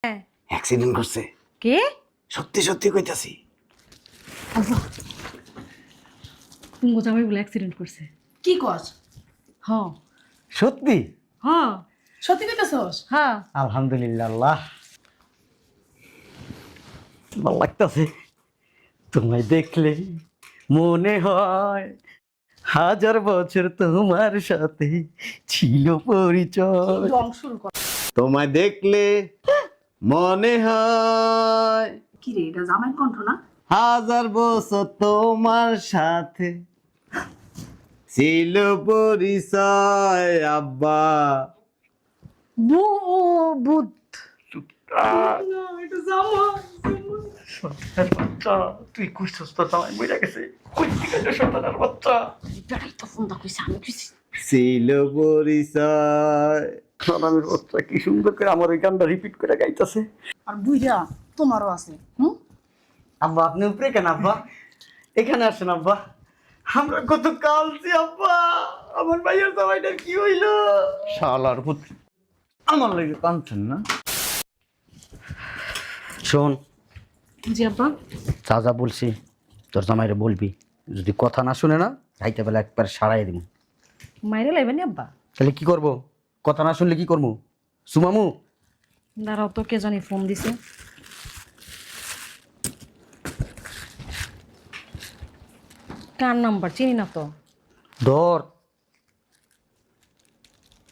হ্যাঁ। অ্যাক্সিডেন্ট করছে। কে? সত্যি সত্যি কইতাছি। আব্বা তুমি জামাই বলে অ্যাক্সিডেন্ট করছে। কি কস? হ সত্যি? হ সত্যি কইতাছস? হ্যাঁ। আলহামদুলিল্লাহ। আল্লাহ ভালো লাগতাছে। তোমায় দেখলে মনে হয় হাজার বছর তোমার সাথে ছিল পরিচয়। রং শুরু কর। তোমায় দেখলে মনে হয় কি রে, এটা জামাই কণ্ঠ না? হাজার বছর তোমার সাথে ছিল পরিচয়। আব্বা ভূত। না, এটা জামাই। বাচ্চা তুই কইছস তো জামাই মইরা গেছে। কই থেকে এলো সন্তানের বাচ্চা? বেটাই তো ফোনটা কইছে, আমি কইছি। ছিল পরিচয়। সোনামের বাচ্চা কি সুন্দর করে আমার ওই গানটা রিপিট করে গাইতেছে। আর বুইরা তোমারও আছে। আব্বা আপনি উপরে কেন আব্বা? এখানে আসেন আব্বা। আমরা কত কালছি আব্বা। আমার ভাইয়ের জামাইটার কি হইলো? শালার পুত্র আমার লাগে কাঁদছেন না? শোন, জি আব্বা। যা যা বলছি তোর জামাইরে বলবি, যদি কথা না শুনে না রাইতে বেলা একবার সারাই দিব। মাইরে লাইবেন আব্বা? তাহলে কি করব? কথা না শুনলে কি করবো? সুমামু দাঁড়াও তো, কে জানি ফোন দিছে। কার নাম্বার চিনি না তো। ধর।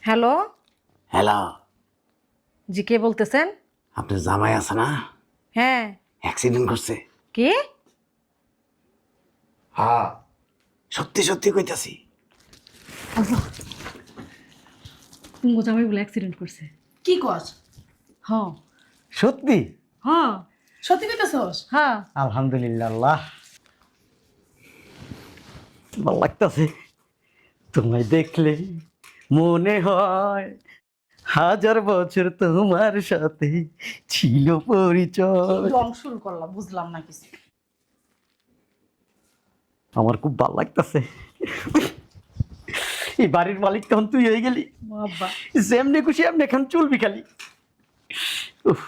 হ্যালো, হ্যালো, জি কে বলতেছেন? আপনার জামাই আছে না, হ্যাঁ। অ্যাক্সিডেন্ট করছে। কে? হ্যাঁ সত্যি সত্যি কইতাছি। আব্বা তুমি জামাই বলে অ্যাক্সিডেন্ট করছে। কি কস? হ সত্যি? হ সত্যি কইতাছস? হ্যাঁ। আলহামদুলিল্লাহ। আল্লাহ ভালো লাগতাছে। তোমায় দেখলে মনে হয় হাজার বছর তোমার সাথে ছিল পরিচয়। রং শুরু করলাম, বুঝলাম না কিছু। আমার খুব ভালো লাগতাছে। এই বাড়ির মালিক তখন তুই হয়ে গেলি। আব্বা যেমনি খুশি এমনি এখন চলবি খালি। উফ,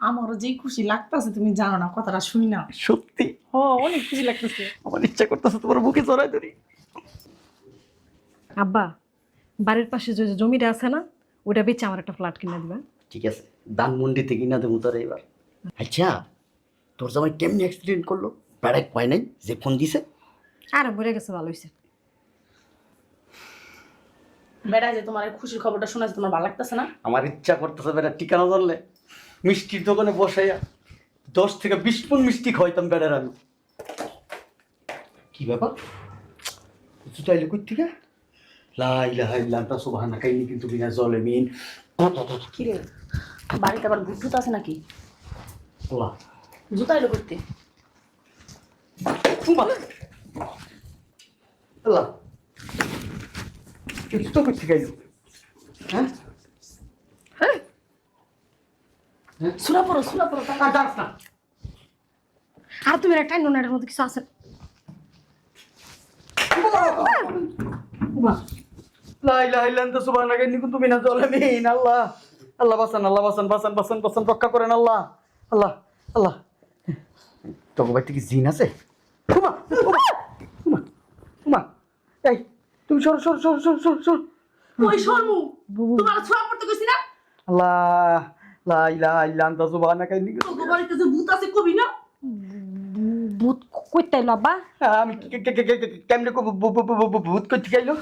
আমারও যেই খুশি লাগতাছে তুমি জানো না, কথাটা শুনি না। সত্যি ও, অনেক খুশি লাগতেছে। আমার ইচ্ছা করতেছে তোমার বুকে জড়াই ধরি। আব্বা বাড়ির পাশে যে জমিটা আছে না, ওটা বেচে আমার একটা ফ্ল্যাট কিনে দিবা। ঠিক আছে, ধানমন্ডিতে কিনা দেবো তোর এবার। আচ্ছা তোর জামাই কেমনি অ্যাক্সিডেন্ট করলো? বেড়াই পায় নাই যে ফোন দিছে? আর মরে গেছে, ভালো হয়েছে। বেটা যে তোমার এই খুশির খবরটা শোনাছে, তোমার ভালো লাগতেছে না? আমার ইচ্ছা করতেছে বেড়া ঠিকানা জানলে মিষ্টির দোকানে বসাইয়া 10 থেকে 20 পণ মিষ্টি খাইতাম বেড়ার আমি। কি ব্যাপার তুই চাইলে কই থেকে? লাই লাই লান্তা সুবহানা কাইনি কিন্তু বিনা জলে মিন। কি রে, বাড়িতে আবার ভূত টুত আছে নাকি? আল্লাহ জুতা এলো করতে। আল্লাহ কিছু তো করতে গাইল। হ্যাঁ হ্যাঁ সুরা পড়ো, সুরা পড়ো। যাস না। আর তুমি একটা নোনাটার মধ্যে কিছু আছে। লাই লাই লান্তা সুবহানা কাইনি কিন্তু বিনা জলে মিন। আল্লাহ আল্লাহ বাঁচান, আল্লাহ বাঁচান, বাঁচান, বাঁচান, বাঁচান, রক্ষা করেন আল্লাহ। আল্লাহ আল্লাহ তোর বাড়িতে কি জিন আছে? উমা উমা উমা উমা এই তুমি সর সর সর সর সর সর। ওই শর্মু, তোমার সুরা পড়তে কইছি না? আল্লাহ লা ইলাহা ইল্লা আনতা সুবহানাকা ইন্নী কুনতু। তোর বাড়িতে যে ভূত আছে কবি না? ভূত কইতে আইলো আব্বা? আমি কেমনে ভূত করতে গেলো?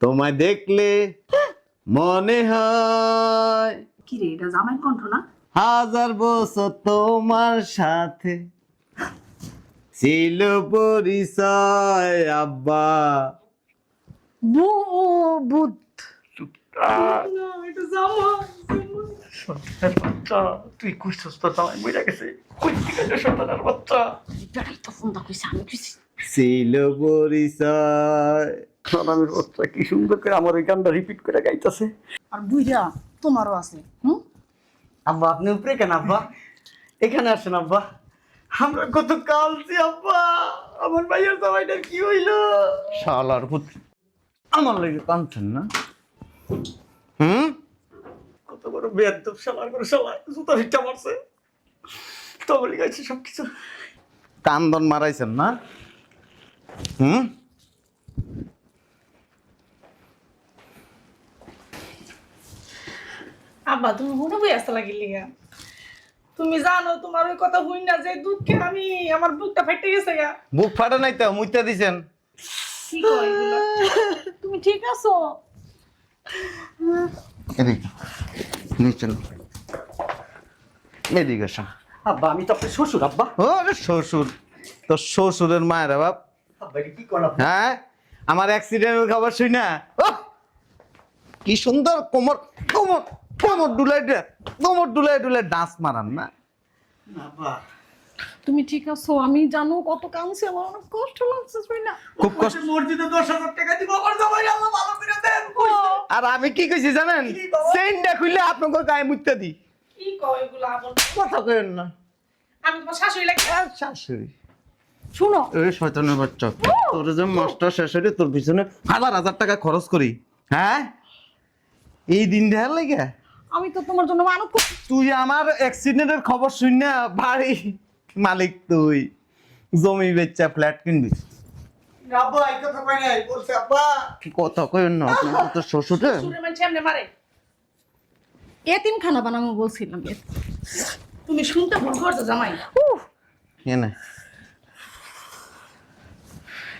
তোমায় দেখলে মনে হয় কি রে, এটা জামাই কণ্ঠ না? হাজার বছর তোমার সাথে ছিল পরিচয়। আব্বা ভূত। না, এটা জামাই। বাচ্চা তুই কইছস তো জামাই মইরা গেছে। কই থেকে এলো সন্তানের বাচ্চা? বেটাই তো ফোনটা কইছে, আমি কইছি। ছিল পরিচয়। সোনামের বাচ্চা কি সুন্দর করে আমার ওই গানটা রিপিট করে গাইতেছে। আর বুইরা তোমারও আছে। আব্বা আপনি উপরে কেন আব্বা? এখানে আসেন আব্বা। আমরা কত কালছি আব্বা। আমার ভাইয়ের জামাইটার কি হইলো? শালার পুত্র আমার লাগে কাঁদছেন না? কত বড় করে বেয়াদব শালা করে শালা জুতা হিটটা মারছে তো বলি গেছে সবকিছু কান্দন মারাইছেন না হুম আব্বা তুমি মনে বই আসতে লাগিলি গা। তুমি জানো তোমার ওই কথা হই না যে দুঃখে আমি আমার বুকটা ফেটে গেছে গা। বুক ফাটা নাই তো মুইতা দিছেন কি কয় এগুলা? তুমি ঠিক আছো? এদিকে নিচে এদিকে আসেন আব্বা আমি তো আপনার শ্বশুর আব্বা ওরে শ্বশুর তো শ্বশুরের মায়ের বাপ আব্বা এটা কি করেন আপনি? হ্যাঁ আমার অ্যাক্সিডেন্টের খবর শুই না কি সুন্দর কোমর কোমর কোমর ডুলাই ডান্স মারান না আব্বা তুমি ঠিক আছো? আমি জানো কত কাঁদছি, আমার অনেক কষ্ট লাগছে না। খুব কষ্ট মসজিদে 10,000 টাকা দিব আমার জামাই আল্লাহ ভালো করে দেন আর আমি কি কইছি জানেন কি বাবা? চেইনটা খুললে আপনাকে গায়ে মুততে দি কি কয় এগুলা আবার? কথা কইেন না আমি তোমার শাশুড়ি লাগে। আর শাশুড়ি শুনো, এই শয়তানের বাচ্চা তোর যে মাস্টার শেষ হইলে তোর পিছনে 1,000 টাকা খরচ করি হ্যাঁ এই দিন দেখার লাগে আমি তো তোমার জন্য মানত করছি। তুই আমার অ্যাক্সিডেন্টের খবর শুন না বাড়ি মালিক তুই জমি বেচা ফ্ল্যাট কিনবি আব্বা এই কথা কই নাই বলছে আব্বা কি কথা কইন না আপনার তো শ্বশুরে শ্বশুরের মানুষ এমনি মারে। এতিমখানা বানাবো বলছিলাম। তুমি শুনতে ভুল করছো জামাই। উফ, এনে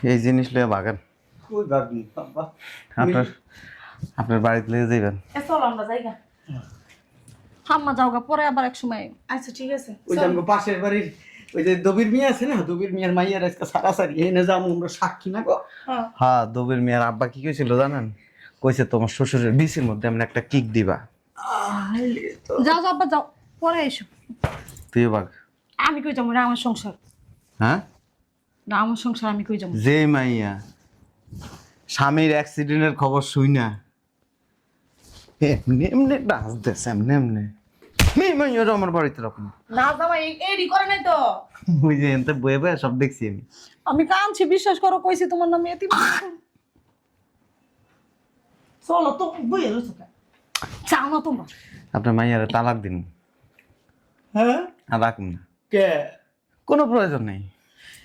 এই জিনিস লয়ে বাগান কই ভাবি আব্বা আপনার আপনার বাড়িতে লিয়ে যাবেন এ চলো আমরা যাইগা। হাম্মা যাওগা, পরে আবার এক সময়। আচ্ছা ঠিক আছে। ওই যে আমগো পাশের বাড়ির ওই যে দবির মিয়া আছে না দবির মিয়ার মাইয়ার আজকে সারাসারি এনে যাবো আমরা সাক্ষী না গো হ্যাঁ। হ্যাঁ দবির মিয়ার আব্বা কি কইছিল জানেন কইছে তোমার শ্বশুরের বিসির মধ্যে এমন একটা কিক দিবা আইলে তো যাও যাও আব্বা যাও, পরে এসো। তুই বাগ আমি কই যাবো? না আমার সংসার, হ্যাঁ না আমার সংসার, আমি কই যাবো? যে মাইয়া স্বামীর অ্যাক্সিডেন্টের খবর শুই না এমনি এমনি ডান্স দেশ এমনি এমনি মাইয়ার আমার বাড়িতে রাখুন না জামাই এডি করে নাই তো। ওই যে এনতে বয়ে বয়ে সব দেখছি আমি আমি কাঁদছি, বিশ্বাস করো, কইছি তোমার নামে এতিম। চলো তো বই রইছো কা। চাও না তোমরা? আপনার মাইয়ারে তালাক দিন হ্যাঁ আর রাখুন না কে কোনো প্রয়োজন নেই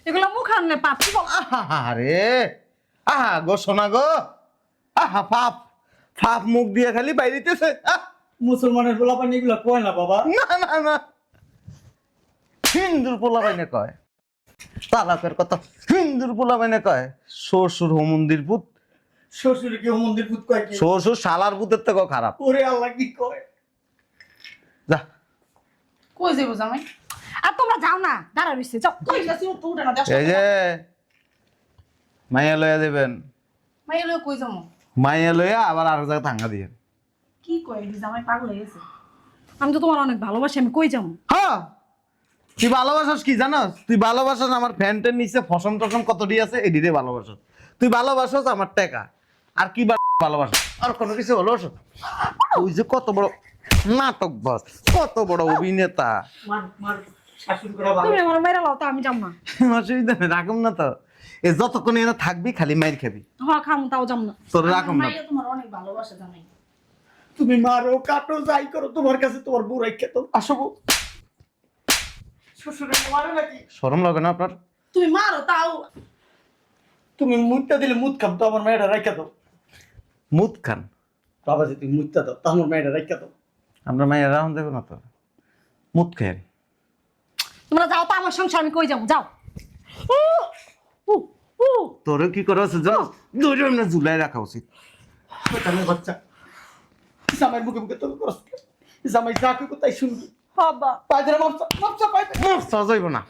এগুলো মুখ আনলে পাচ্ছি বল। আরে আহা গো সোনা গো আহা পাপ পাপ মুখ দিয়ে খালি বাইরিতেছে মুসলমানের পোলাপানি এগুলো কয় না বাবা না না না হিন্দুর পোলা বাইনে কয় তালাকের কথা হিন্দুর পোলা বাইনে কয় শ্বশুর মন্দির পুত শ্বশুর কি মন্দির পুত কয় কি শ্বশুর শালার পুতের থেকেও খারাপ ওরে আল্লাহ কি কয় যা কই যাইবো জামাই? আর তোমরা যাও না, দাঁড়া রইছে, যাও। কই গেছি তো উঠে না দেশ। এই যে মাইয়া লইয়া দেবেন মাই লই কই যামু? মাইয়া লইয়া আবার আর জায়গায় ভাঙা দিয়ে কি কয় এডি জামাই পাগল হয়ে গেছে। আমি তো তোমার অনেক ভালোবাসি, আমি কই যাবো? হ্যাঁ তুই ভালোবাসাস কি জানাস তুই ভালোবাসাস আমার ফ্যানটার নিচে ফসম টসম কত ডি আছে এডিতে ভালোবাসাস তুই ভালোবাসাস আমার টাকা আর কি ভালোবাসাস আর কোনো কিছু ভালোবাসাস তুই যে কত বড় নাটক বস কত বড় অভিনেতা মার মার শাশুড়ি করে ভালো তুমি আমার মেয়েরা লাও, তো আমি যাবো না। অসুবিধা নেই রাখুম না তো এ যতক্ষণ এনে থাকবি খালি মাইর খাবি হ্যাঁ খাম, তাও যাবো না। তোর রাখুম না মাইয়া তোমার অনেক ভালোবাসে জামাই। তুমি মারো কাটো যাই করো তোমার কাছে তোমার বউ রেখে তো আসো বউ। শ্বশুরে মারে নাকি শরম লাগে না আপনার তুমি মারো তাও। তুমি মুতটা দিলে মুত খাম তো আমার মেয়েটা রেখে দাও মুদ খান বাবা যে তুমি মুতটা দাও তো আমার মেয়েটা রেখে দাও আমরা মায়ের রাহন দেবো না তো মুদ খেয়ে তোমরা যাও তো, আমার সংসার, আমি কই যাবো, যাও। উ, উ, উ। তোর কি করা উচিত জানো দুটো এমনি ঝুলাই রাখা উচিত শয়তানের বাচ্চা জামাই বুকে বুকে তোকে করস জামাই যা কই তাই শুনবি বাবা, পায়দারা মাপসা পায়দা মাফ চাওয়া যাইব না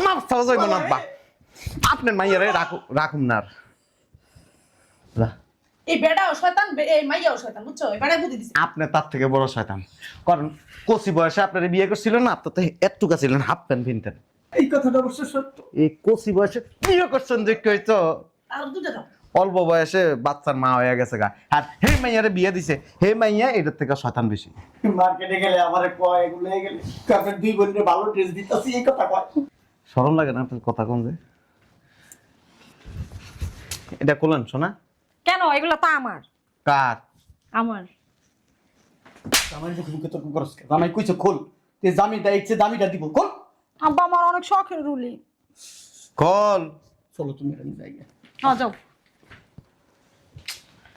মাফ চাওয়া যাইব না বা আপনার মাইয়ারে রাখুম না আর যা। এই বেড়াও শয়তান, এই মাইয়াও শয়তান, বুঝছো? এই বেড়ায় বুদ্ধি দিছে। আপনি তার থেকে বড় শয়তান কারণ কচি বয়সে আপনার বিয়ে করছিল না আপনার তো এতটুকা ছিলেন হাফ প্যান্ট ভিনতেন এই কথাটা অবশ্য সত্য এই কচি বয়সে বিয়ে করছেন যে হয়তো আর দুটো দাও। অল্প বয়সে বাচ্চার মা হয়ে গেছে গা আর হে মাইয়ারে বিয়ে দিছে হে মাইয়া এটার থেকে শয়তান বেশি মার্কেটে গেলে আমারে কয় এগুলো গেলে আপনার দুই বোনের ভালো ড্রেস দিতেছি এই কথা কয় শরম লাগে না আপনার কথা কোন যে এটা করলেন শোনা কেন? এগুলো তো আমার, কার আমার। জামাই দেখে মুখে তর্ক করস কে? জামাই কইছে খোল, তুই জামিটা ইচ্ছে দামিটা দিব, খোল। আব্বা আমার অনেক শখের রুলি। কল চলো তুমি এরকম জায়গা। হ্যাঁ যাও,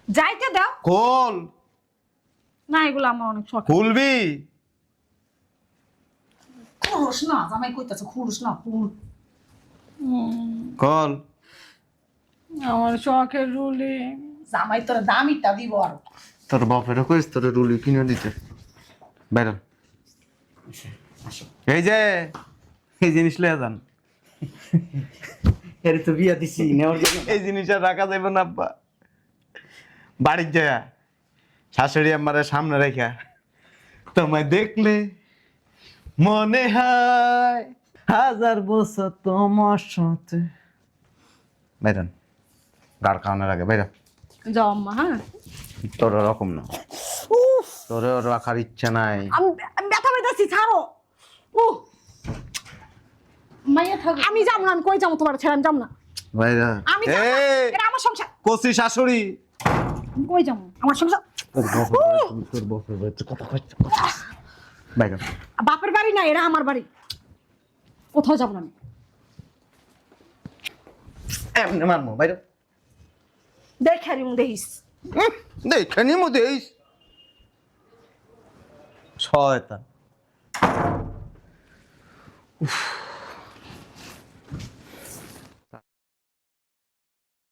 যাইতে দাও কল না, এগুলো আমার অনেক শখ। খুলবি? খুলুস না, জামাই কইতাছে খুলুস না, খুল। কল আমার শখের রুলি। জামাই তোর দামিটা দিব আর। তোর বাপেরও কইস তোর রুলি কিনে দিতে। বাইরে আসো। এই যে এই জিনিস লয়ে যান। এর তো বিয়া দিছি নেওয়ার জন্য। এই জিনিস আর রাখা যাবে না আব্বা। বাড়ির যায় শাশুড়ি আমারে সামনে রেখা তোমায় দেখলে মনে হয় 1000 বছর তোমার সাথে। বাইরান গাড় খাওয়ানোর আগে বাইরা। যাও আম্মা। হ্যাঁ তোর ওরকম না, তোর রাখার ইচ্ছা নাই। আমি ব্যথা পাইতাছি, ছাড়ো। মাইয়া থাকো। আমি যাবো না, আমি কই যাবো তোমার ছেড়ে? আমি যাবো না, বাইরা আমি যাবো না। এই এটা আমার সংসার। কচি শাশুড়ি আমি কই যাবো? আমার সংসার। তোর বাপের বাড়িতে কথা কইছ। বাইরা বাপের বাড়ি না, এরা আমার বাড়ি। কোথাও যাবো না আমি। এমনি মারমো বাইরা। দেখে নিম, দেখিস। দেখে নি মধ্যে এই শয়তান। উফ